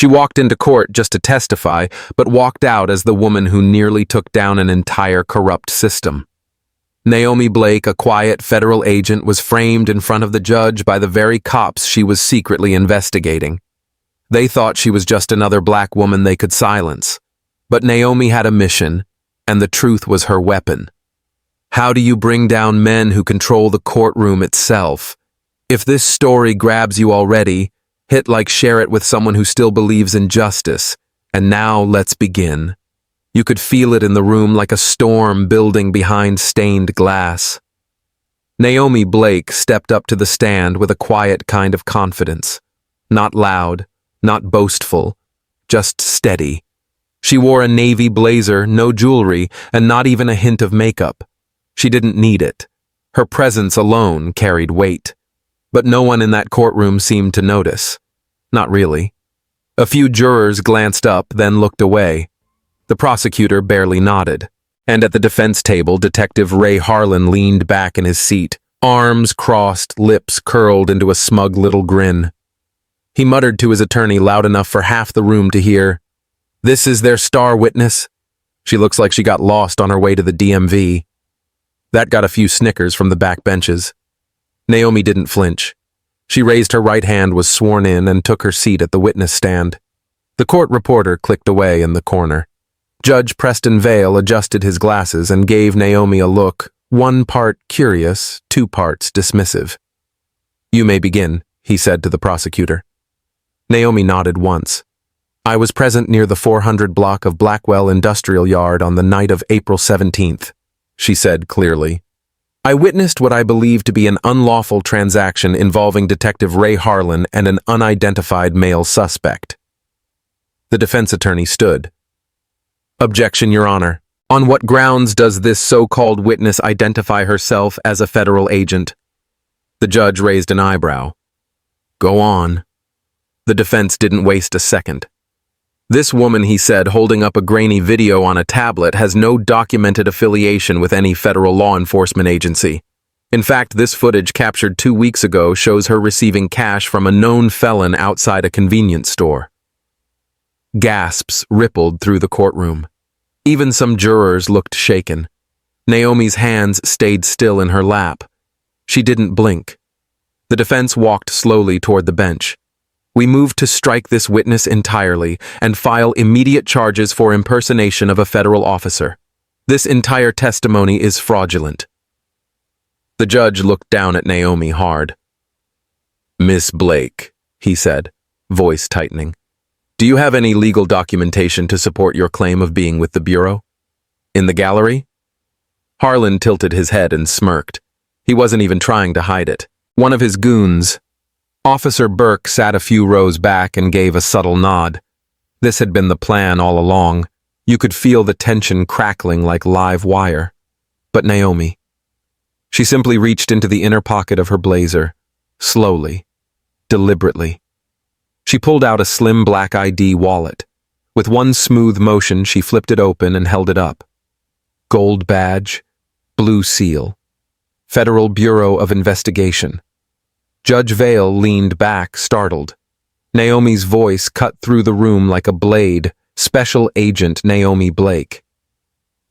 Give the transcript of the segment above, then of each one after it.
She walked into court just to testify, but walked out as the woman who nearly took down an entire corrupt system. Naomi Blake, a quiet federal agent, was framed in front of the judge by the very cops she was secretly investigating. They thought she was just another black woman they could silence. But Naomi had a mission, and the truth was her weapon. How do you bring down men who control the courtroom itself? If this story grabs you already, hit like, share it with someone who still believes in justice. And now let's begin. You could feel it in the room like a storm building behind stained glass. Naomi Blake stepped up to the stand with a quiet kind of confidence. Not loud, not boastful, just steady. She wore a navy blazer, no jewelry, and not even a hint of makeup. She didn't need it. Her presence alone carried weight. But no one in that courtroom seemed to notice. Not really. A few jurors glanced up, then looked away. The prosecutor barely nodded. And at the defense table, Detective Ray Harlan leaned back in his seat, arms crossed, lips curled into a smug little grin. He muttered to his attorney loud enough for half the room to hear, "This is their star witness. She looks like she got lost on her way to the DMV." That got a few snickers from the back benches. Naomi didn't flinch. She raised her right hand, was sworn in, and took her seat at the witness stand. The court reporter clicked away in the corner. Judge Preston Vale adjusted his glasses and gave Naomi a look, one part curious, two parts dismissive. "You may begin," he said to the prosecutor. Naomi nodded once. "I was present near the 400 block of Blackwell Industrial Yard on the night of April 17th, she said clearly. "I witnessed what I believe to be an unlawful transaction involving Detective Ray Harlan and an unidentified male suspect." The defense attorney stood. "Objection, Your Honor. On what grounds does this so-called witness identify herself as a federal agent?" The judge raised an eyebrow. "Go on." The defense didn't waste a second. "This woman," he said, holding up a grainy video on a tablet, "has no documented affiliation with any federal law enforcement agency. In fact, this footage captured 2 weeks ago shows her receiving cash from a known felon outside a convenience store." Gasps rippled through the courtroom. Even some jurors looked shaken. Naomi's hands stayed still in her lap. She didn't blink. The defense walked slowly toward the bench. "We move to strike this witness entirely and file immediate charges for impersonation of a federal officer. This entire testimony is fraudulent." The judge looked down at Naomi hard. "Miss Blake," he said, voice tightening, "do you have any legal documentation to support your claim of being with the Bureau? In the gallery?" Harlan tilted his head and smirked. He wasn't even trying to hide it. One of his goons, Officer Burke, sat a few rows back and gave a subtle nod. This had been the plan all along. You could feel the tension crackling like live wire. But Naomi. She simply reached into the inner pocket of her blazer, slowly, deliberately. She pulled out a slim black ID wallet. With one smooth motion, she flipped it open and held it up. Gold badge, blue seal. Federal Bureau of Investigation. Judge Vale leaned back, startled. Naomi's voice cut through the room like a blade. Special Agent Naomi Blake.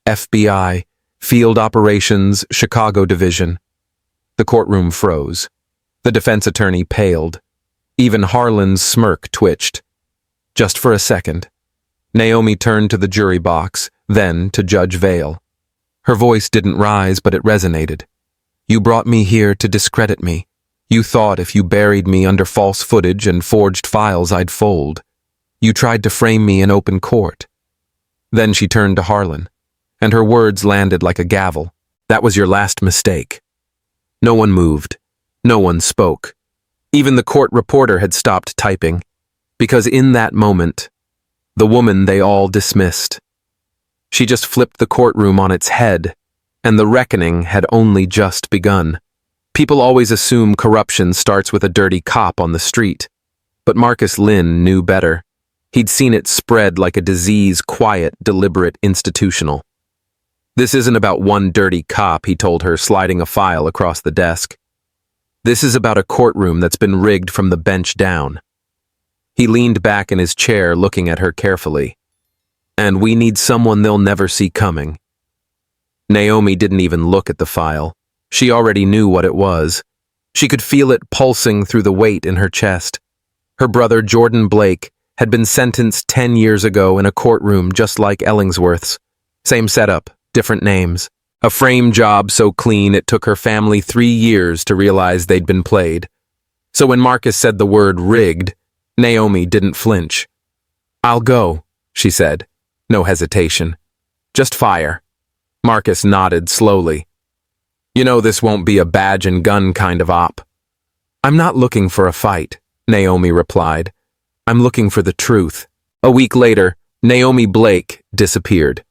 FBI, Field Operations, Chicago Division. The courtroom froze. The defense attorney paled. Even Harlan's smirk twitched. Just for a second. Naomi turned to the jury box, then to Judge Vale. Her voice didn't rise, but it resonated. "You brought me here to discredit me. You thought if you buried me under false footage and forged files, I'd fold. You tried to frame me in open court." Then she turned to Harlan, and her words landed like a gavel. "That was your last mistake." No one moved. No one spoke. Even the court reporter had stopped typing, because in that moment, the woman they all dismissed. She just flipped the courtroom on its head, and the reckoning had only just begun. People always assume corruption starts with a dirty cop on the street. But Marcus Lynn knew better. He'd seen it spread like a disease, quiet, deliberate, institutional. "This isn't about one dirty cop," he told her, sliding a file across the desk. "This is about a courtroom that's been rigged from the bench down." He leaned back in his chair, looking at her carefully. And we need someone they'll never see coming. Naomi didn't even look at the file. She already knew what it was. She could feel it pulsing through the weight in her chest. Her brother, Jordan Blake, had been sentenced 10 years ago in a courtroom just like Ellingsworth's. Same setup, different names. A frame job so clean it took her family 3 years to realize they'd been played. So when Marcus said the word rigged, Naomi didn't flinch. "I'll go," she said. No hesitation. "Just fire." Marcus nodded slowly. "You know this won't be a badge and gun kind of op." "I'm not looking for a fight," Naomi replied. "I'm looking for the truth." A week later, Naomi Blake disappeared.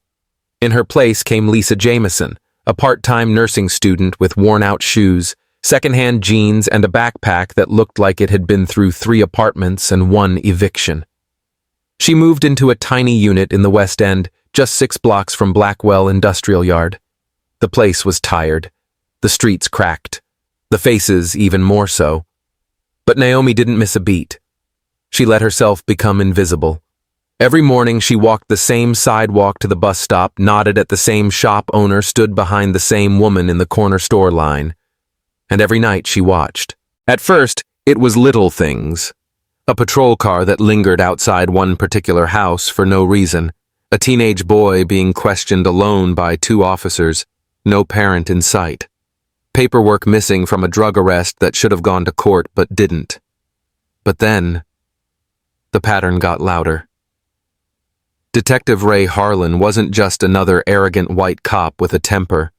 In her place came Lisa Jameson, a part-time nursing student with worn-out shoes, secondhand jeans, and a backpack that looked like it had been through 3 apartments and 1 eviction. She moved into a tiny unit in the West End, just 6 blocks from Blackwell Industrial Yard. The place was tired, the streets cracked, the faces even more so. But Naomi didn't miss a beat. She let herself become invisible. Every morning she walked the same sidewalk to the bus stop, nodded at the same shop owner, stood behind the same woman in the corner store line. And every night she watched. At first, it was little things. A patrol car that lingered outside one particular house for no reason. A teenage boy being questioned alone by 2 officers, no parent in sight. Paperwork missing from a drug arrest that should have gone to court but didn't. But then, the pattern got louder. Detective Ray Harlan wasn't just another arrogant white cop with a temper.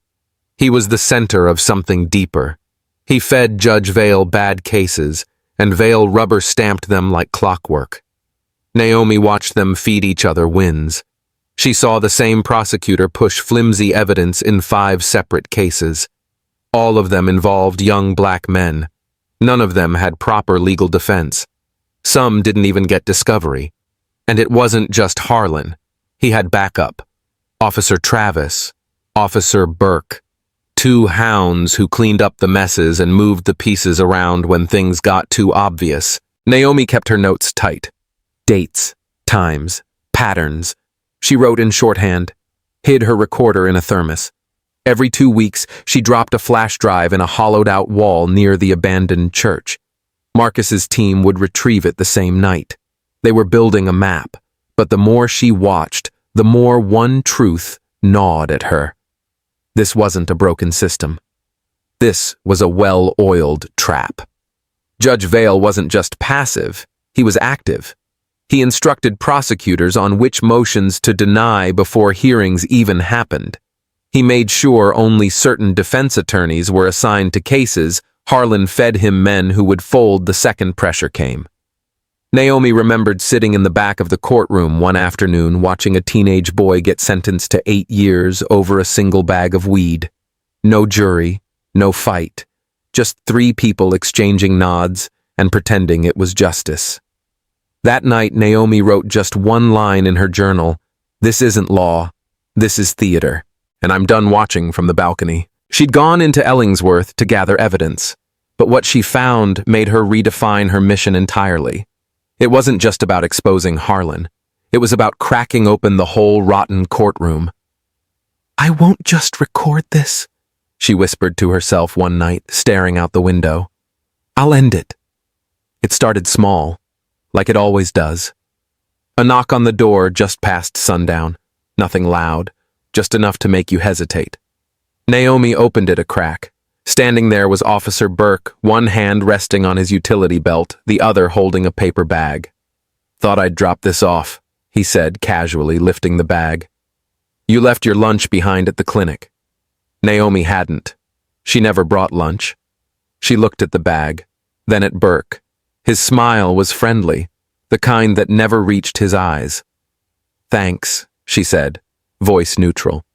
He was the center of something deeper. He fed Judge Vale bad cases, and Vale rubber-stamped them like clockwork. Naomi watched them feed each other wins. She saw the same prosecutor push flimsy evidence in 5 separate cases. All of them involved young black men. None of them had proper legal defense. Some didn't even get discovery. And it wasn't just Harlan. He had backup. Officer Travis, Officer Burke. 2 hounds who cleaned up the messes and moved the pieces around when things got too obvious. Naomi kept her notes tight. Dates, times, patterns. She wrote in shorthand, hid her recorder in a thermos. Every 2 weeks, she dropped a flash drive in a hollowed-out wall near the abandoned church. Marcus's team would retrieve it the same night. They were building a map, but the more she watched, the more one truth gnawed at her. This wasn't a broken system. This was a well-oiled trap. Judge Vale wasn't just passive, he was active. He instructed prosecutors on which motions to deny before hearings even happened. He made sure only certain defense attorneys were assigned to cases. Harlan fed him men who would fold the second pressure came. Naomi remembered sitting in the back of the courtroom one afternoon watching a teenage boy get sentenced to 8 years over a single bag of weed. No jury, no fight, just 3 people exchanging nods and pretending it was justice. That night, Naomi wrote just 1 line in her journal. "This isn't law, this is theater, and I'm done watching from the balcony." She'd gone into Ellingsworth to gather evidence, but what she found made her redefine her mission entirely. It wasn't just about exposing Harlan. It was about cracking open the whole rotten courtroom. "I won't just record this," she whispered to herself one night, staring out the window. "I'll end it." It started small, like it always does. A knock on the door just past sundown. Nothing loud, just enough to make you hesitate. Naomi opened it a crack. Standing there was Officer Burke, one hand resting on his utility belt, the other holding a paper bag. "Thought I'd drop this off," he said casually, lifting the bag. "You left your lunch behind at the clinic." Naomi hadn't. She never brought lunch. She looked at the bag, then at Burke. His smile was friendly, the kind that never reached his eyes. "Thanks," she said, voice neutral.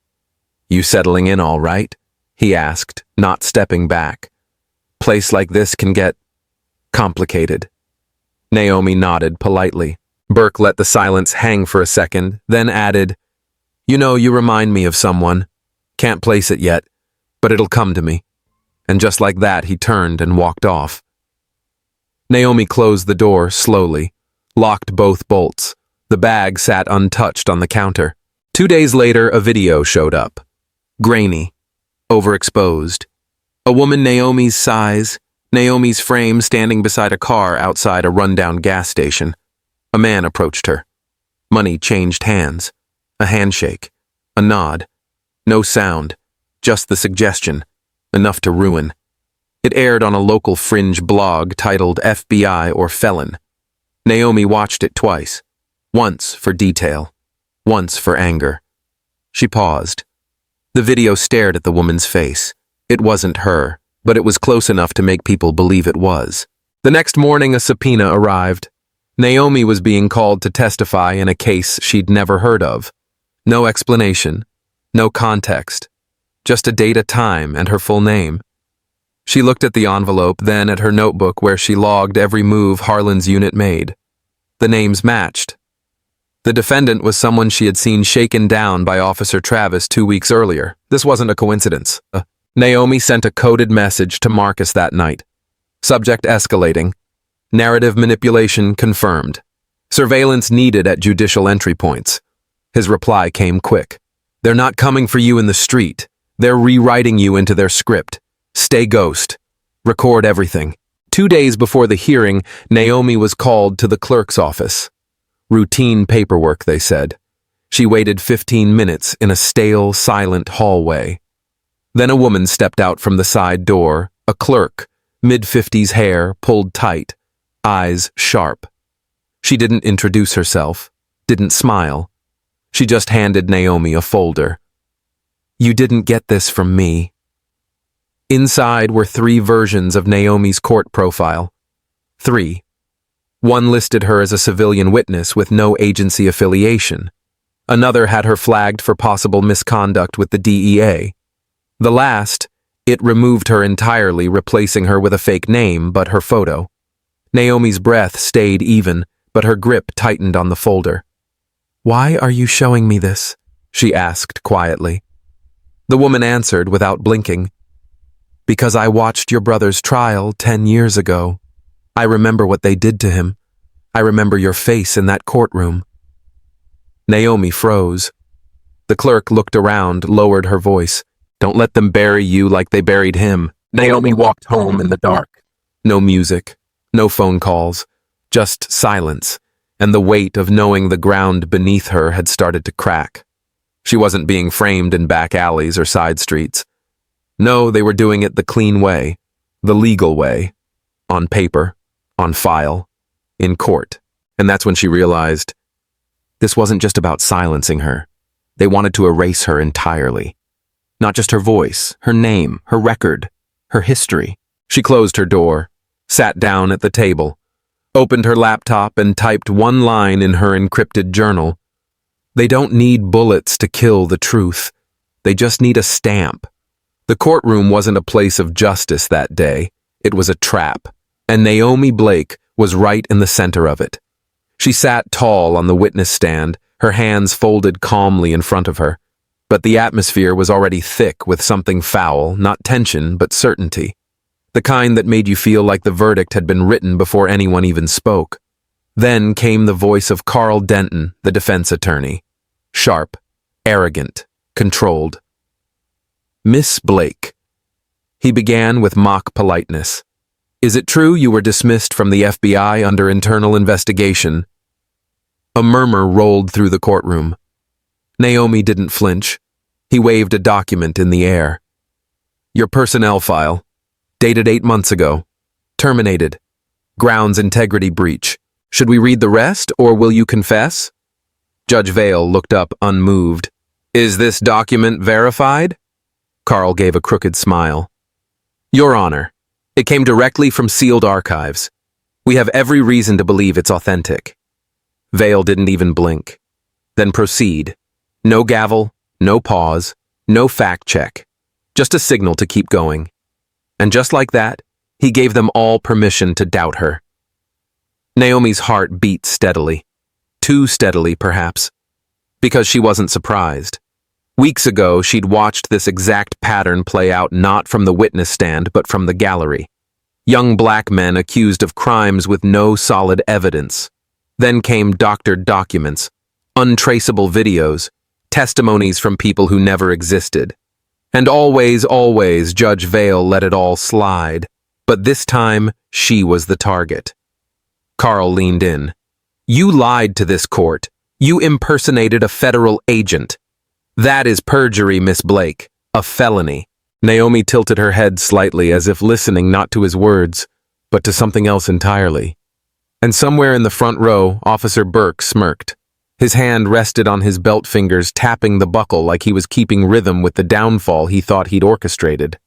"You settling in all right?" he asked, not stepping back. "Place like this can get complicated." Naomi nodded politely. Burke let the silence hang for a second, then added, "You know, you remind me of someone. Can't place it yet, but it'll come to me." And just like that, he turned and walked off. Naomi closed the door slowly, locked both bolts. The bag sat untouched on the counter. 2 days later, a video showed up. Grainy. Overexposed. A woman Naomi's size, Naomi's frame standing beside a car outside a rundown gas station. A man approached her. Money changed hands. A handshake. A nod. No sound. Just the suggestion. Enough to ruin. It aired on a local fringe blog titled FBI or Felon. Naomi watched it twice. Once for detail. Once for anger. She paused. The video stared at the woman's face. It wasn't her, but it was close enough to make people believe it was. The next morning, a subpoena arrived. Naomi was being called to testify in a case she'd never heard of. No explanation. No context. Just a date, a time, and her full name. She looked at the envelope, then at her notebook where she logged every move Harlan's unit made. The names matched. The defendant was someone she had seen shaken down by Officer Travis 2 weeks earlier. This wasn't a coincidence. Naomi sent a coded message to Marcus that night. Subject escalating. Narrative manipulation confirmed. Surveillance needed at judicial entry points. His reply came quick. They're not coming for you in the street. They're rewriting you into their script. Stay ghost. Record everything. 2 days before the hearing, Naomi was called to the clerk's office. Routine paperwork, they said. She waited 15 minutes in a stale, silent hallway. Then a woman stepped out from the side door, a clerk, mid-50s hair pulled tight, eyes sharp. She didn't introduce herself, didn't smile. She just handed Naomi a folder. You didn't get this from me. Inside were 3 versions of Naomi's court profile. 3. One listed her as a civilian witness with no agency affiliation. Another had her flagged for possible misconduct with the DEA. The last, it removed her entirely, replacing her with a fake name but her photo. Naomi's breath stayed even, but her grip tightened on the folder. Why are you showing me this? She asked quietly. The woman answered without blinking. Because I watched your brother's trial 10 years ago. I remember what they did to him. I remember your face in that courtroom. Naomi froze. The clerk looked around, lowered her voice. Don't let them bury you like they buried him. Naomi walked home in the dark. No music, no phone calls, just silence, and the weight of knowing the ground beneath her had started to crack. She wasn't being framed in back alleys or side streets. No, they were doing it the clean way, the legal way, on paper, on file, in court. And that's when she realized this wasn't just about silencing her. They wanted to erase her entirely. Not just her voice, her name, her record, her history. She closed her door, sat down at the table, opened her laptop and typed one line in her encrypted journal. They don't need bullets to kill the truth. They just need a stamp. The courtroom wasn't a place of justice that day. It was a trap, and Naomi Blake was right in the center of it. She sat tall on the witness stand, her hands folded calmly in front of her. But the atmosphere was already thick with something foul, not tension, but certainty. The kind that made you feel like the verdict had been written before anyone even spoke. Then came the voice of Carl Denton, the defense attorney. Sharp, arrogant, controlled. Miss Blake. He began with mock politeness. Is it true you were dismissed from the FBI under internal investigation? A murmur rolled through the courtroom. Naomi didn't flinch. He waved a document in the air. Your personnel file. Dated 8 months ago. Terminated. Grounds integrity breach. Should we read the rest, or will you confess? Judge Vale looked up unmoved. Is this document verified? Carl gave a crooked smile. Your Honor, it came directly from sealed archives. We have every reason to believe it's authentic. Vale didn't even blink. Then proceed. No gavel, no pause, no fact check. Just a signal to keep going. And just like that, he gave them all permission to doubt her. Naomi's heart beat steadily. Too steadily, perhaps. Because she wasn't surprised. Weeks ago, she'd watched this exact pattern play out not from the witness stand, but from the gallery. Young black men accused of crimes with no solid evidence. Then came doctored documents, untraceable videos, testimonies from people who never existed. And always, Judge Vale let it all slide. But this time, she was the target. Carl leaned in. You lied to this court. You impersonated a federal agent. That is perjury, Miss Blake. A felony. Naomi tilted her head slightly as if listening not to his words, but to something else entirely. And somewhere in the front row, Officer Burke smirked. His hand rested on his belt fingers, tapping the buckle like he was keeping rhythm with the downfall he thought he'd orchestrated.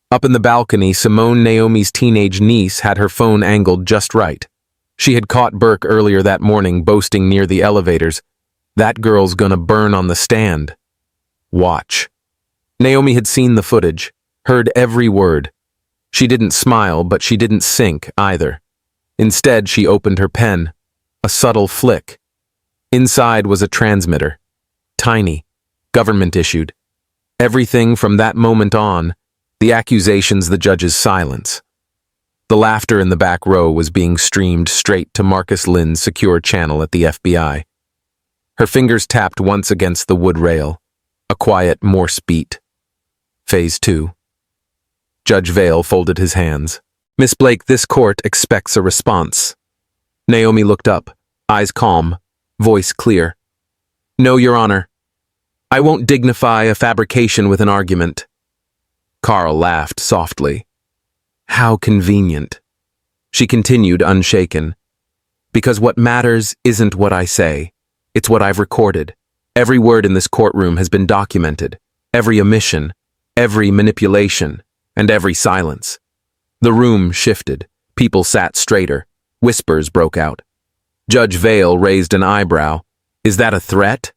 Up in the balcony, Simone, Naomi's teenage niece, had her phone angled just right. She had caught Burke earlier that morning boasting near the elevators, "That girl's gonna burn on the stand." Watch. Naomi had seen the footage, heard every word. She didn't smile, but she didn't sink either. Instead, she opened her pen. A subtle flick. Inside was a transmitter. Tiny. Government-issued. Everything from that moment on, the accusations, the judge's silence. The laughter in the back row was being streamed straight to Marcus Lynn's secure channel at the FBI. Her fingers tapped once against the wood rail. A quiet Morse beat. Phase 2. Judge Vale folded his hands. Miss Blake, this court expects a response. Naomi looked up, eyes calm, voice clear. No, Your Honor. I won't dignify a fabrication with an argument. Carl laughed softly. How convenient. She continued, unshaken. Because what matters isn't what I say. It's what I've recorded. Every word in this courtroom has been documented. Every omission, every manipulation, and every silence. The room shifted. People sat straighter. Whispers broke out. Judge Vale raised an eyebrow. Is that a threat?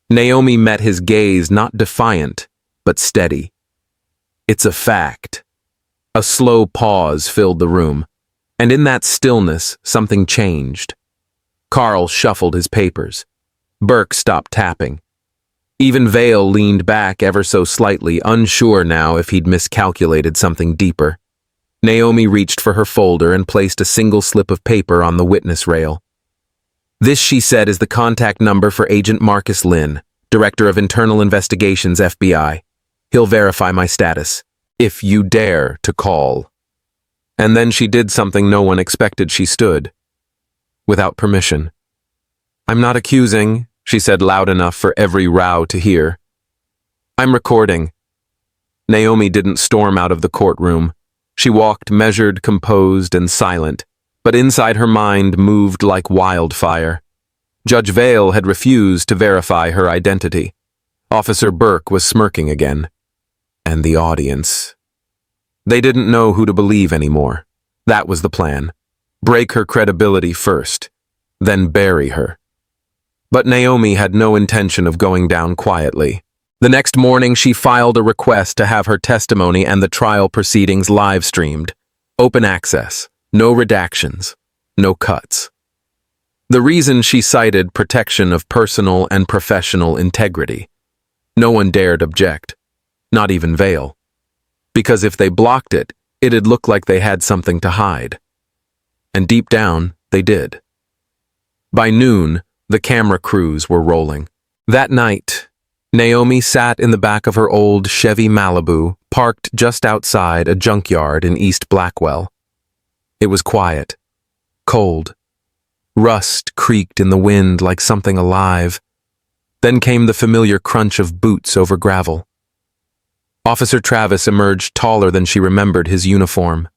Naomi met his gaze, not defiant, but steady. It's a fact. A slow pause filled the room, and in that stillness, something changed. Carl shuffled his papers. Burke stopped tapping. Even Vale leaned back ever so slightly, unsure now if he'd miscalculated something deeper. Naomi reached for her folder and placed a single slip of paper on the witness rail. This, she said, is the contact number for Agent Marcus Lynn, Director of Internal Investigations, FBI. He'll verify my status, if you dare to call. And then she did something no one expected. She stood, without permission. I'm not accusing, she said loud enough for every row to hear. I'm recording. Naomi didn't storm out of the courtroom. She walked measured, composed, and silent, but inside her mind moved like wildfire. Judge Vale had refused to verify her identity. Officer Burke was smirking again. And the audience. They didn't know who to believe anymore. That was the plan. Break her credibility first, then bury her. But Naomi had no intention of going down quietly. The next morning, she filed a request to have her testimony and the trial proceedings live-streamed. Open access, no redactions, no cuts. The reason she cited protection of personal and professional integrity. No one dared object, not even Vale. Because if they blocked it, it'd look like they had something to hide. And deep down, they did. By noon, the camera crews were rolling. That night, Naomi sat in the back of her old Chevy Malibu, parked just outside a junkyard in East Blackwell. It was quiet, cold. Rust creaked in the wind like something alive. Then came the familiar crunch of boots over gravel. Officer Travis emerged taller than she remembered his uniform.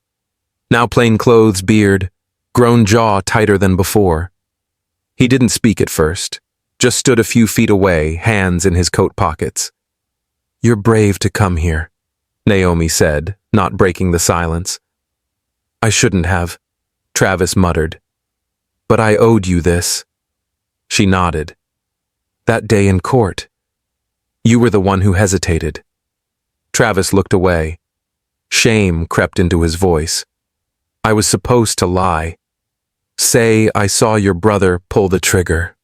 Now plainclothes beard, grown jaw tighter than before. He didn't speak at first, just stood a few feet away, hands in his coat pockets. You're brave to come here, Naomi said, not breaking the silence. I shouldn't have, Travis muttered. But I owed you this. She nodded. That day in court. You were the one who hesitated. Travis looked away. Shame crept into his voice. I was supposed to lie. Say I saw your brother pull the trigger.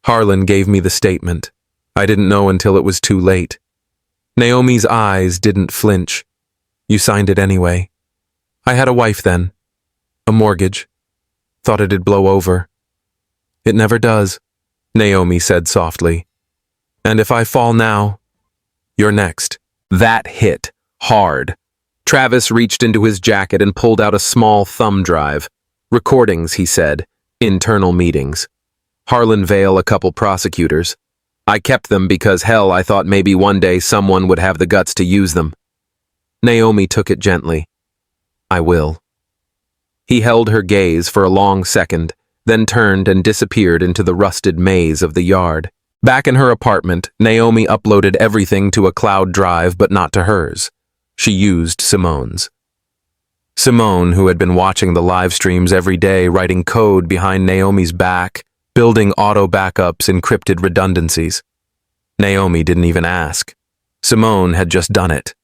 Harlan gave me the statement. I didn't know until it was too late. Naomi's eyes didn't flinch. You signed it anyway. I had a wife then. A mortgage. Thought it'd blow over. It never does, Naomi said softly. And if I fall now, you're next. That hit hard. Travis reached into his jacket and pulled out a small thumb drive. Recordings, he said. Internal meetings. Harlan Vale, a couple prosecutors. I kept them because, hell, I thought maybe one day someone would have the guts to use them. Naomi took it gently. I will. He held her gaze for a long second, then turned and disappeared into the rusted maze of the yard. Back in her apartment, Naomi uploaded everything to a cloud drive, but not to hers. She used Simone's. Simone, who had been watching the live streams every day, writing code behind Naomi's back, building auto backups, encrypted redundancies. Naomi didn't even ask. Simone had just done it.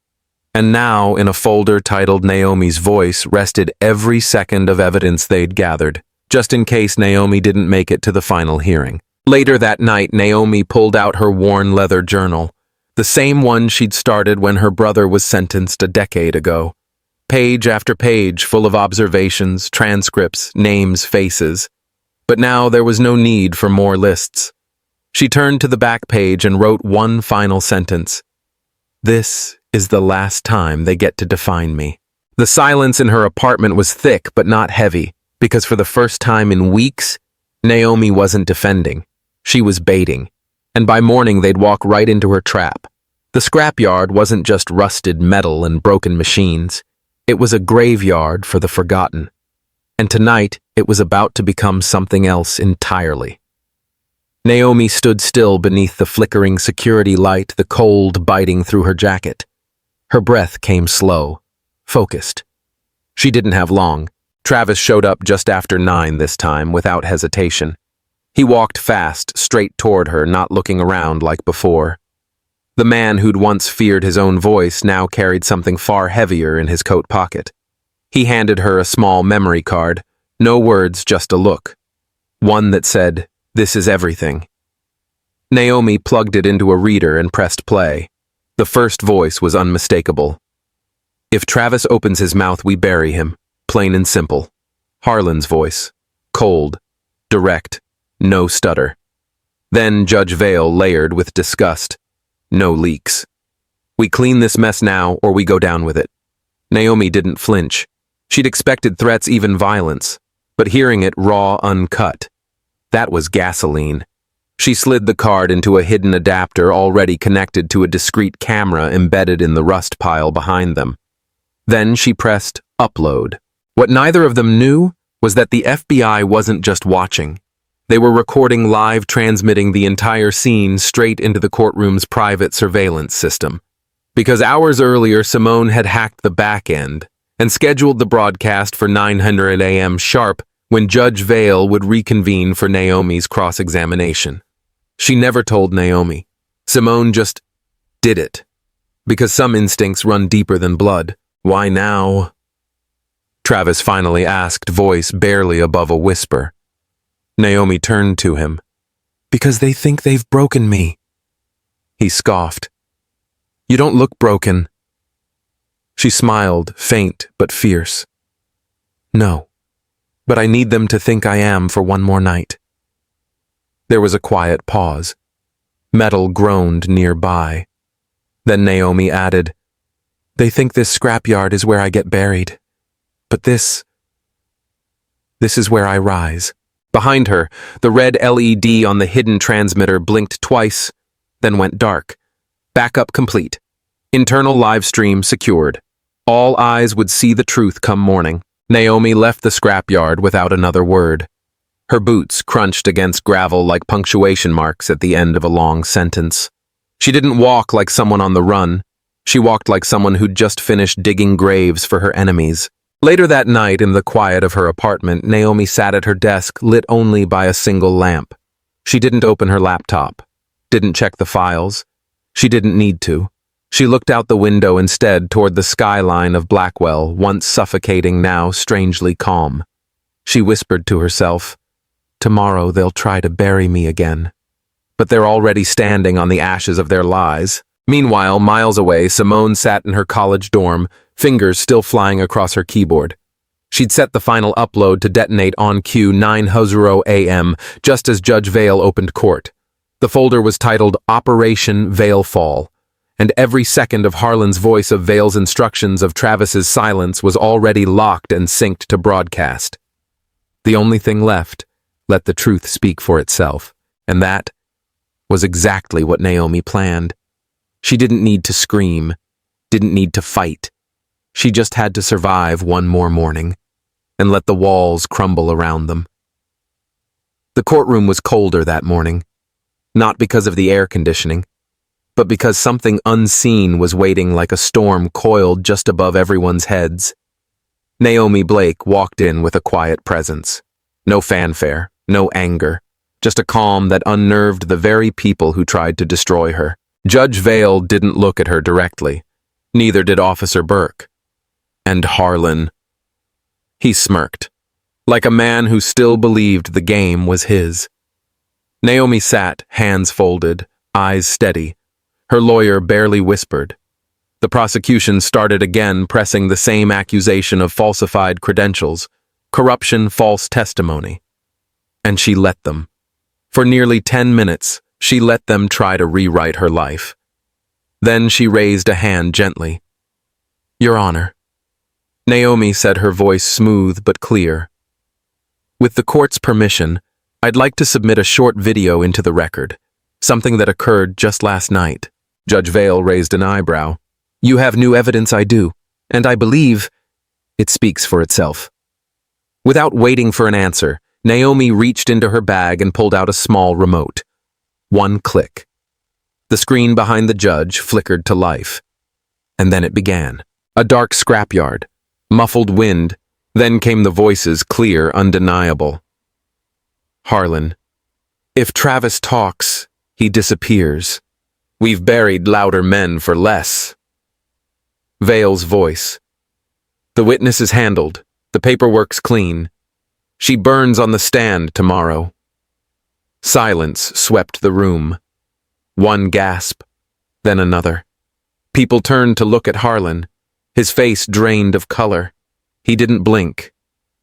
And now, in a folder titled Naomi's Voice, rested every second of evidence they'd gathered, just in case Naomi didn't make it to the final hearing. Later that night, Naomi pulled out her worn leather journal, the same one she'd started when her brother was sentenced a decade ago. Page after page full of observations, transcripts, names, faces. But now there was no need for more lists. She turned to the back page and wrote one final sentence. This is the last time they get to define me. The silence in her apartment was thick but not heavy, because for the first time in weeks, Naomi wasn't defending. She was baiting. And by morning they'd walk right into her trap. The scrapyard wasn't just rusted metal and broken machines. It was a graveyard for the forgotten. And tonight, it was about to become something else entirely. Naomi stood still beneath the flickering security light, the cold biting through her jacket. Her breath came slow, focused. She didn't have long. Travis showed up just after 9 this time, without hesitation. He walked fast, straight toward her, not looking around like before. The man who'd once feared his own voice now carried something far heavier in his coat pocket. He handed her a small memory card, no words, just a look. One that said, "This is everything." Naomi plugged it into a reader and pressed play. The first voice was unmistakable. If Travis opens his mouth, we bury him. Plain and simple. Harlan's voice. Cold. Direct. No stutter. Then Judge Vale layered with disgust. No leaks. We clean this mess now, or we go down with it. Naomi didn't flinch. She'd expected threats, even violence. But hearing it raw, uncut. That was gasoline. She slid the card into a hidden adapter already connected to a discreet camera embedded in the rust pile behind them. Then she pressed upload. What neither of them knew was that the FBI wasn't just watching. They were recording live, transmitting the entire scene straight into the courtroom's private surveillance system. Because hours earlier, Simone had hacked the back end and scheduled the broadcast for 900 a.m. sharp when Judge Vale would reconvene for Naomi's cross-examination. She never told Naomi. Simone just did it. Because some instincts run deeper than blood. Why now? Travis finally asked, voice barely above a whisper. Naomi turned to him. Because they think they've broken me. He scoffed. You don't look broken. She smiled, faint but fierce. No, but I need them to think I am for one more night. There was a quiet pause. Metal groaned nearby. Then Naomi added, They think this scrapyard is where I get buried. But this is where I rise. Behind her, the red LED on the hidden transmitter blinked twice, then went dark. Backup complete. Internal live stream secured. All eyes would see the truth come morning. Naomi left the scrapyard without another word. Her boots crunched against gravel like punctuation marks at the end of a long sentence. She didn't walk like someone on the run. She walked like someone who'd just finished digging graves for her enemies. Later that night, in the quiet of her apartment, Naomi sat at her desk, lit only by a single lamp. She didn't open her laptop, didn't check the files. She didn't need to. She looked out the window instead toward the skyline of Blackwell, once suffocating, now strangely calm. She whispered to herself, Tomorrow they'll try to bury me again. But they're already standing on the ashes of their lies. Meanwhile, miles away, Simone sat in her college dorm, fingers still flying across her keyboard. She'd set the final upload to detonate on cue 9:00 a.m., just as Judge Vale opened court. The folder was titled Operation Vale Fall, and every second of Harlan's voice of Vale's instructions of Travis's silence was already locked and synced to broadcast. The only thing left, let the truth speak for itself, and that was exactly what Naomi planned. She didn't need to scream, didn't need to fight. She just had to survive one more morning and let the walls crumble around them. The courtroom was colder that morning, not because of the air conditioning, but because something unseen was waiting like a storm coiled just above everyone's heads. Naomi Blake walked in with a quiet presence. No fanfare, no anger, just a calm that unnerved the very people who tried to destroy her. Judge Vale didn't look at her directly. Neither did Officer Burke. And Harlan. He smirked, like a man who still believed the game was his. Naomi sat, hands folded, eyes steady. Her lawyer barely whispered. The prosecution started again, pressing the same accusation of falsified credentials, corruption, false testimony. And she let them. For nearly 10 minutes, she let them try to rewrite her life. Then she raised a hand gently. "Your Honor." Naomi said, her voice smooth but clear. "With the court's permission, I'd like to submit a short video into the record, something that occurred just last night." Judge Vale raised an eyebrow. "You have new evidence, I do, and I believe it speaks for itself." Without waiting for an answer, Naomi reached into her bag and pulled out a small remote. One click. The screen behind the judge flickered to life. And then it began. A dark scrapyard. Muffled wind, then came the voices, clear, undeniable. Harlan. "If Travis talks, he disappears. We've buried louder men for less." Vale's voice. "The witness is handled. The paperwork's clean. She burns on the stand tomorrow." Silence swept the room. One gasp, then another. People turned to look at Harlan. His face drained of color. He didn't blink,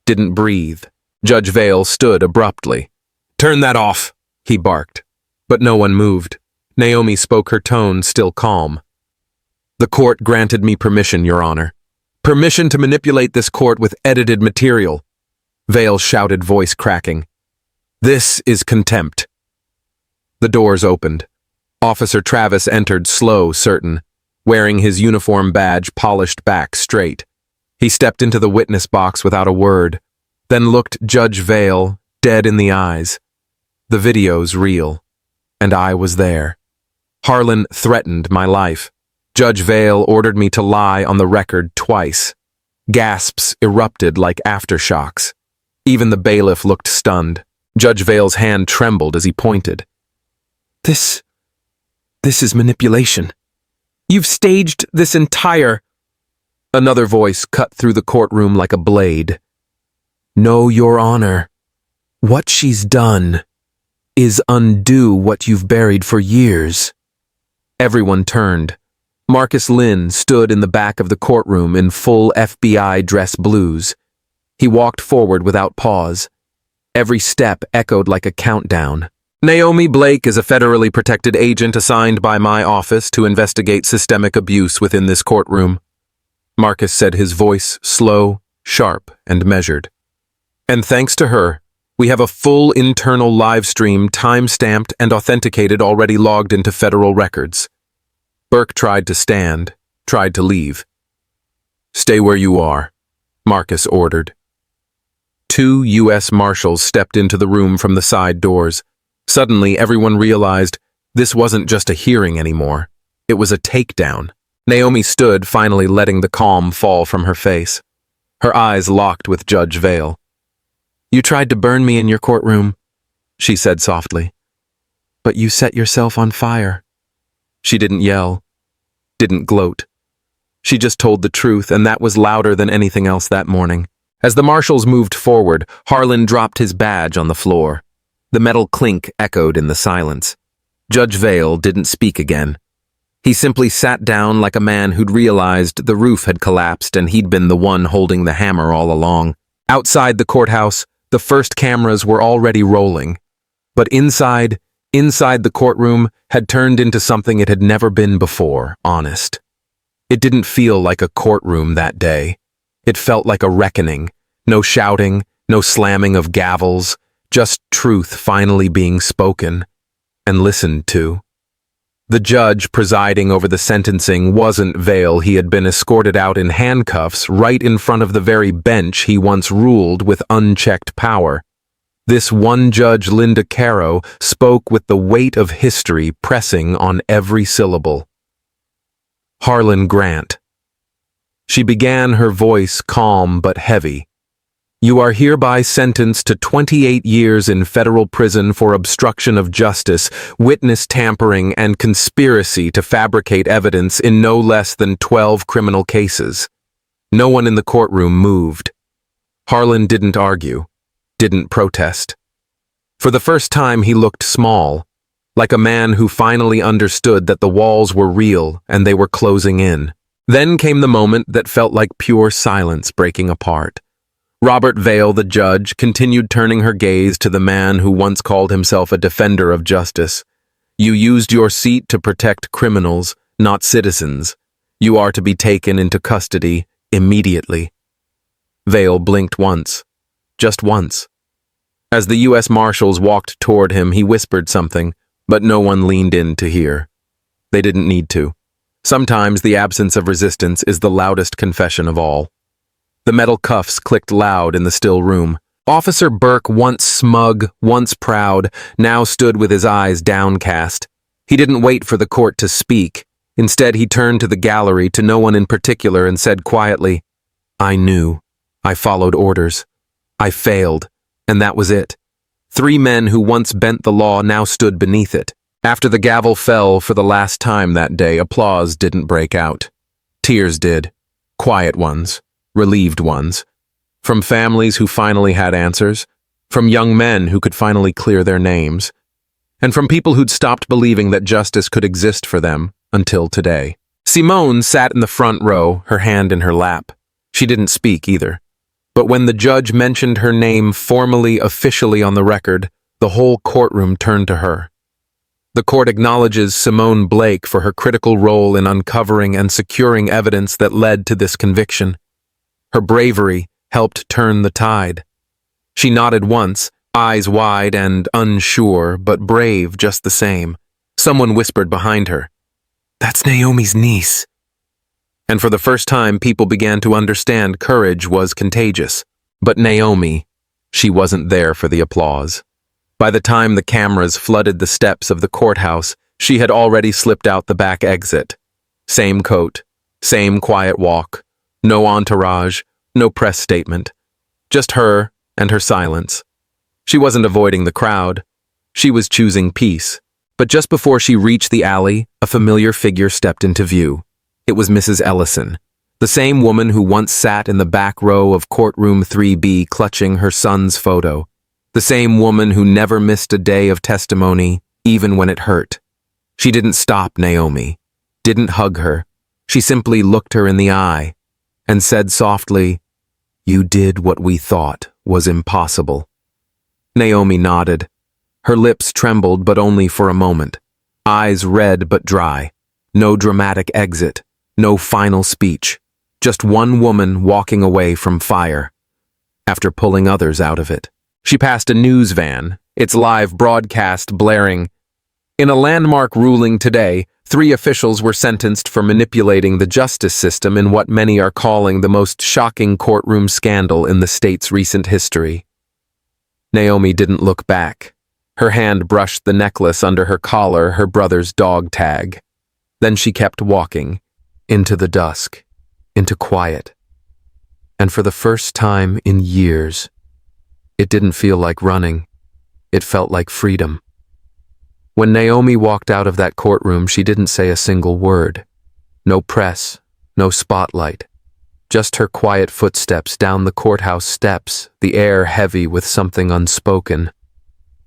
didn't breathe. Judge Vale stood abruptly. "Turn that off," he barked. But no one moved. Naomi spoke, her tone still calm. "The court granted me permission, Your Honor. Permission to manipulate this court with edited material." Vale shouted, voice cracking. "This is contempt." The doors opened. Officer Travis entered, slow, certain, wearing his uniform badge polished back straight. He stepped into the witness box without a word, then looked Judge Vale dead in the eyes. "The video's real, and I was there. Harlan threatened my life. Judge Vale ordered me to lie on the record twice." Gasps erupted like aftershocks. Even the bailiff looked stunned. Judge Vale's hand trembled as he pointed. This is manipulation. You've staged this entire..." Another voice cut through the courtroom like a blade. "No, Your Honor. What she's done is undo what you've buried for years." Everyone turned. Marcus Lynn stood in the back of the courtroom in full FBI dress blues. He walked forward without pause. Every step echoed like a countdown. "Naomi Blake is a federally protected agent assigned by my office to investigate systemic abuse within this courtroom," Marcus said, his voice slow, sharp, and measured. "And thanks to her, we have a full internal live stream time-stamped and authenticated already logged into federal records." Burke tried to stand, tried to leave. "Stay where you are," Marcus ordered. 2 U.S. Marshals stepped into the room from the side doors. Suddenly, everyone realized this wasn't just a hearing anymore. It was a takedown. Naomi stood, finally letting the calm fall from her face. Her eyes locked with Judge Vale. "You tried to burn me in your courtroom," she said softly. "But you set yourself on fire." She didn't yell, didn't gloat. She just told the truth, and that was louder than anything else that morning. As the marshals moved forward, Harlan dropped his badge on the floor. The metal clink echoed in the silence. Judge Vale didn't speak again. He simply sat down like a man who'd realized the roof had collapsed and he'd been the one holding the hammer all along. Outside the courthouse, the first cameras were already rolling. But inside the courtroom had turned into something it had never been before, honest. It didn't feel like a courtroom that day. It felt like a reckoning. No shouting, no slamming of gavels, just truth finally being spoken and listened to. The judge presiding over the sentencing wasn't Vale. He had been escorted out in handcuffs right in front of the very bench he once ruled with unchecked power. This one judge, Linda Caro, spoke with the weight of history pressing on every syllable. Harlan Grant. She began, her voice calm but heavy. You are hereby sentenced to 28 years in federal prison for obstruction of justice, witness tampering, and conspiracy to fabricate evidence in no less than 12 criminal cases. No one in the courtroom moved. Harlan didn't argue, didn't protest. For the first time, he looked small, like a man who finally understood that the walls were real and they were closing in. Then came the moment that felt like pure silence breaking apart. Robert Vale, the judge, continued turning her gaze to the man who once called himself a defender of justice. You used your seat to protect criminals, not citizens. You are to be taken into custody immediately. Vale blinked once. Just once. As the U.S. Marshals walked toward him, he whispered something, but no one leaned in to hear. They didn't need to. Sometimes the absence of resistance is the loudest confession of all. The metal cuffs clicked loud in the still room. Officer Burke, once smug, once proud, now stood with his eyes downcast. He didn't wait for the court to speak. Instead, he turned to the gallery, to no one in particular, and said quietly, I knew. I followed orders. I failed. And that was it. 3 men who once bent the law now stood beneath it. After the gavel fell for the last time that day, applause didn't break out. Tears did. Quiet ones. Relieved ones. From families who finally had answers. From young men who could finally clear their names. And from people who'd stopped believing that justice could exist for them until today. Simone sat in the front row, her hand in her lap. She didn't speak either. But when the judge mentioned her name formally, officially on the record, the whole courtroom turned to her. The court acknowledges Simone Blake for her critical role in uncovering and securing evidence that led to this conviction. Her bravery helped turn the tide. She nodded once, eyes wide and unsure, but brave just the same. Someone whispered behind her, That's Naomi's niece. And for the first time, people began to understand courage was contagious. But Naomi, she wasn't there for the applause. By the time the cameras flooded the steps of the courthouse, she had already slipped out the back exit. Same coat, same quiet walk, no entourage, no press statement. Just her and her silence. She wasn't avoiding the crowd. She was choosing peace. But just before she reached the alley, a familiar figure stepped into view. It was Mrs. Ellison, the same woman who once sat in the back row of Courtroom 3B clutching her son's photo. The same woman who never missed a day of testimony, even when it hurt. She didn't stop Naomi, didn't hug her. She simply looked her in the eye and said softly, You did what we thought was impossible. Naomi nodded. Her lips trembled, but only for a moment. Eyes red but dry. No dramatic exit. No final speech. Just one woman walking away from fire. After pulling others out of it. She passed a news van, its live broadcast blaring. In a landmark ruling today, 3 officials were sentenced for manipulating the justice system in what many are calling the most shocking courtroom scandal in the state's recent history. Naomi didn't look back. Her hand brushed the necklace under her collar, her brother's dog tag. Then she kept walking, into the dusk, into quiet. And for the first time in years, it didn't feel like running. It felt like freedom. When Naomi walked out of that courtroom, she didn't say a single word. No press, no spotlight. Just her quiet footsteps down the courthouse steps, the air heavy with something unspoken.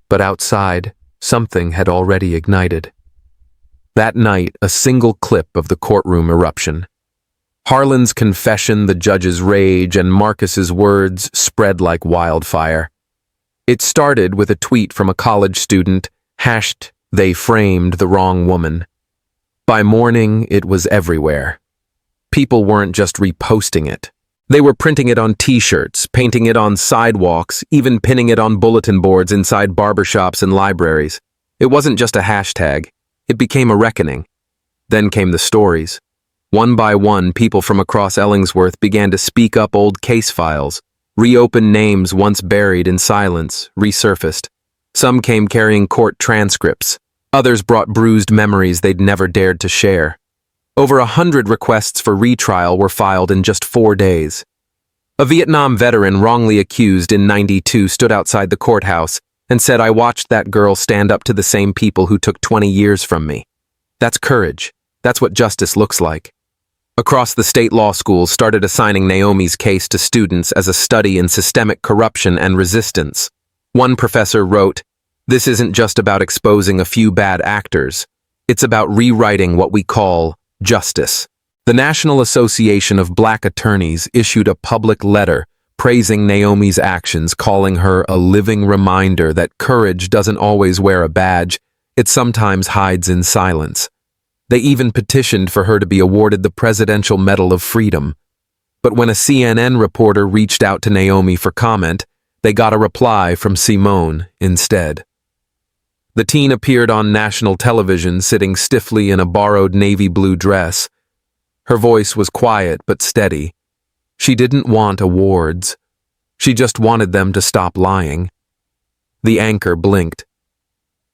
But outside, something had already ignited. That night, a single clip of the courtroom eruption. Harlan's confession, the judge's rage, and Marcus's words spread like wildfire. It started with a tweet from a college student, hashed, "They framed the wrong woman." By morning, it was everywhere. People weren't just reposting it. They were printing it on t-shirts, painting it on sidewalks, even pinning it on bulletin boards inside barbershops and libraries. It wasn't just a hashtag. It became a reckoning. Then came the stories. One by one, people from across Ellingsworth began to speak up old case files, reopen names once buried in silence, resurfaced. Some came carrying court transcripts. Others brought bruised memories they'd never dared to share. Over 100 requests for retrial were filed in just 4 days. A Vietnam veteran wrongly accused in '92 stood outside the courthouse and said, "I watched that girl stand up to the same people who took 20 years from me." That's courage. That's what justice looks like. Across the state law schools started assigning Naomi's case to students as a study in systemic corruption and resistance. One professor wrote, "This isn't just about exposing a few bad actors. It's about rewriting what we call justice." The National Association of Black Attorneys issued a public letter praising Naomi's actions, calling her a living reminder that courage doesn't always wear a badge, it sometimes hides in silence. They even petitioned for her to be awarded the Presidential Medal of Freedom. But when a CNN reporter reached out to Naomi for comment, they got a reply from Simone instead. The teen appeared on national television sitting stiffly in a borrowed navy blue dress. Her voice was quiet but steady. She didn't want awards. She just wanted them to stop lying. The anchor blinked.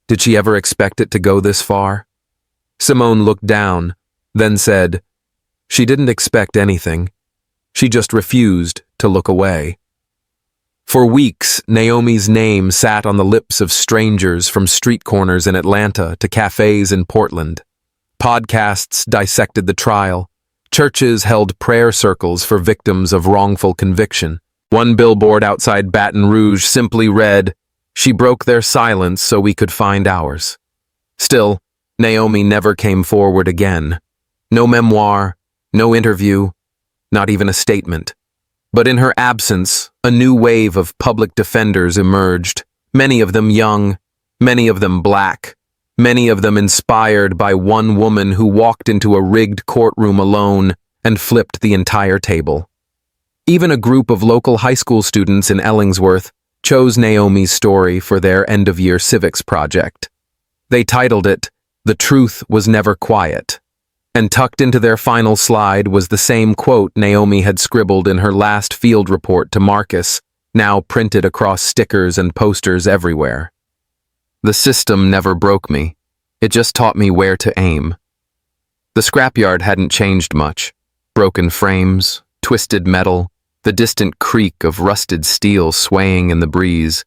Did she ever expect it to go this far? Simone looked down, then said, "She didn't expect anything. She just refused to look away." For weeks, Naomi's name sat on the lips of strangers from street corners in Atlanta to cafes in Portland. Podcasts dissected the trial. Churches held prayer circles for victims of wrongful conviction. One billboard outside Baton Rouge simply read, "She broke their silence so we could find ours." Still, Naomi never came forward again. No memoir, no interview, not even a statement. But in her absence, a new wave of public defenders emerged, many of them young, many of them black, many of them inspired by one woman who walked into a rigged courtroom alone and flipped the entire table. Even a group of local high school students in Ellingsworth chose Naomi's story for their end-of-year civics project. They titled it, "The Truth Was Never Quiet," and tucked into their final slide was the same quote Naomi had scribbled in her last field report to Marcus, now printed across stickers and posters everywhere. "The system never broke me. It just taught me where to aim." The scrapyard hadn't changed much. Broken frames, twisted metal, the distant creak of rusted steel swaying in the breeze.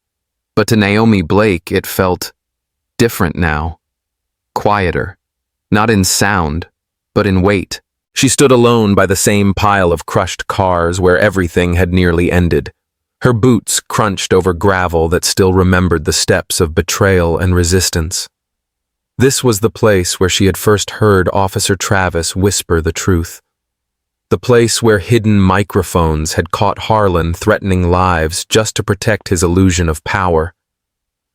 But to Naomi Blake, it felt different now. Quieter. Not in sound, but in weight. She stood alone by the same pile of crushed cars where everything had nearly ended. Her boots crunched over gravel that still remembered the steps of betrayal and resistance. This was the place where she had first heard Officer Travis whisper the truth. The place where hidden microphones had caught Harlan threatening lives just to protect his illusion of power.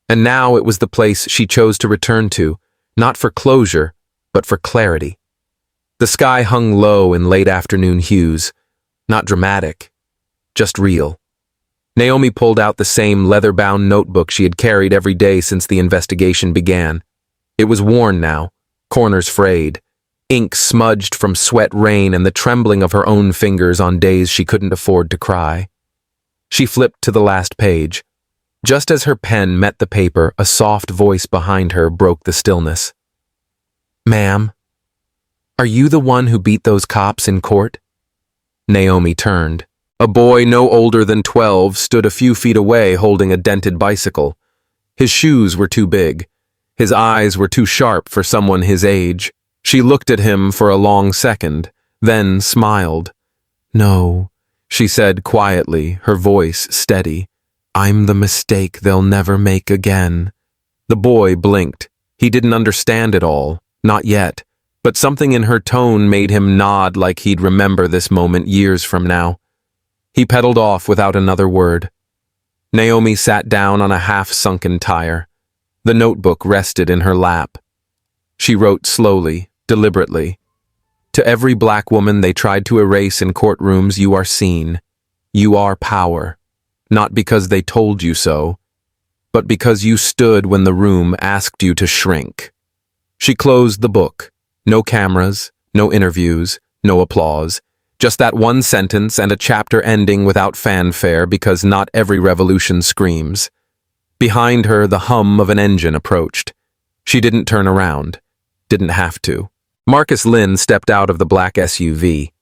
And now it was the place she chose to return to, not for closure, but for clarity. The sky hung low in late afternoon hues, not dramatic, just real. Naomi pulled out the same leather-bound notebook she had carried every day since the investigation began. It was worn now, corners frayed, ink smudged from sweat, rain, and the trembling of her own fingers on days she couldn't afford to cry. She flipped to the last page. Just as her pen met the paper, a soft voice behind her broke the stillness. "Ma'am, are you the one who beat those cops in court?" Naomi turned. A boy no older than 12 stood a few feet away holding a dented bicycle. His shoes were too big. His eyes were too sharp for someone his age. She looked at him for a long second, then smiled. "No," she said quietly, her voice steady. "I'm the mistake they'll never make again." The boy blinked. He didn't understand it all, Not yet, but something in her tone made him nod like he'd remember this moment years from now. He pedaled off without another word. Naomi sat down on a half-sunken tire. The notebook rested in her lap. She wrote slowly, deliberately. To every black woman they tried to erase in courtrooms, you are seen. You are power. Not because they told you so, but because you stood when the room asked you to shrink. She closed the book. No cameras, no interviews, no applause. Just that one sentence and a chapter ending without fanfare because not every revolution screams. Behind her, the hum of an engine approached. She didn't turn around. Didn't have to. Marcus Lynn stepped out of the black SUV.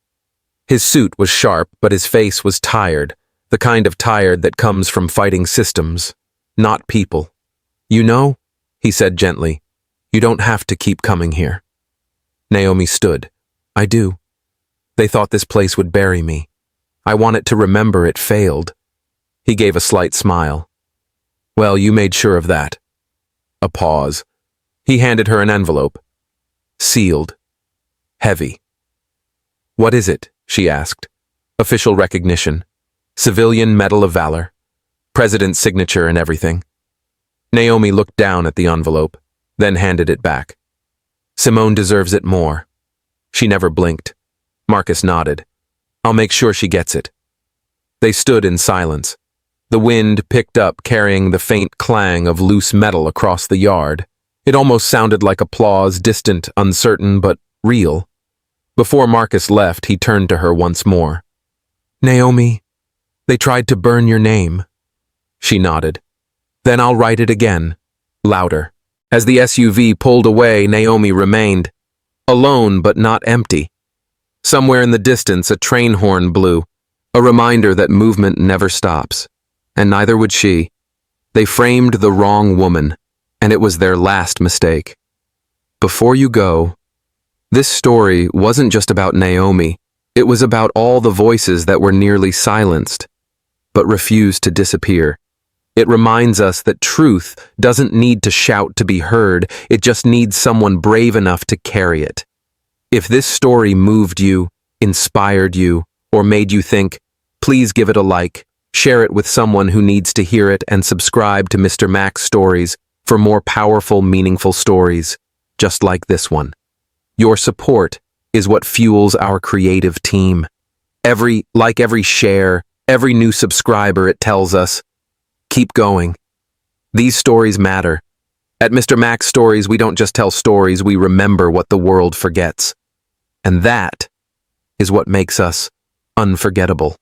His suit was sharp, but his face was tired, the kind of tired that comes from fighting systems, not people. You know, he said gently, you don't have to keep coming here. Naomi stood. I do. They thought this place would bury me. I want it to remember it failed. He gave a slight smile. Well, you made sure of that. A pause. He handed her an envelope. Sealed. Heavy. What is it? She asked. Official recognition. Civilian Medal of Valor. President's signature and everything. Naomi looked down at the envelope, then handed it back. Simone deserves it more. She never blinked. Marcus nodded. I'll make sure she gets it. They stood in silence. The wind picked up, carrying the faint clang of loose metal across the yard. It almost sounded like applause, distant, uncertain, but real. Before Marcus left, he turned to her once more. Naomi, they tried to burn your name. She nodded. Then I'll write it again, louder. As the SUV pulled away, Naomi remained, alone but not empty. Somewhere in the distance, a train horn blew, a reminder that movement never stops. And neither would she. They framed the wrong woman, and it was their last mistake. Before you go, this story wasn't just about Naomi. It was about all the voices that were nearly silenced, but refused to disappear. It reminds us that truth doesn't need to shout to be heard, it just needs someone brave enough to carry it. If this story moved you, inspired you, or made you think, please give it a like, share it with someone who needs to hear it, and subscribe to Mr. Mac's Stories for more powerful, meaningful stories, just like this one. Your support is what fuels our creative team. Every share, every new subscriber, it tells us, keep going. These stories matter. At Mr. Mac's Stories, we don't just tell stories, we remember what the world forgets. And that is what makes us unforgettable.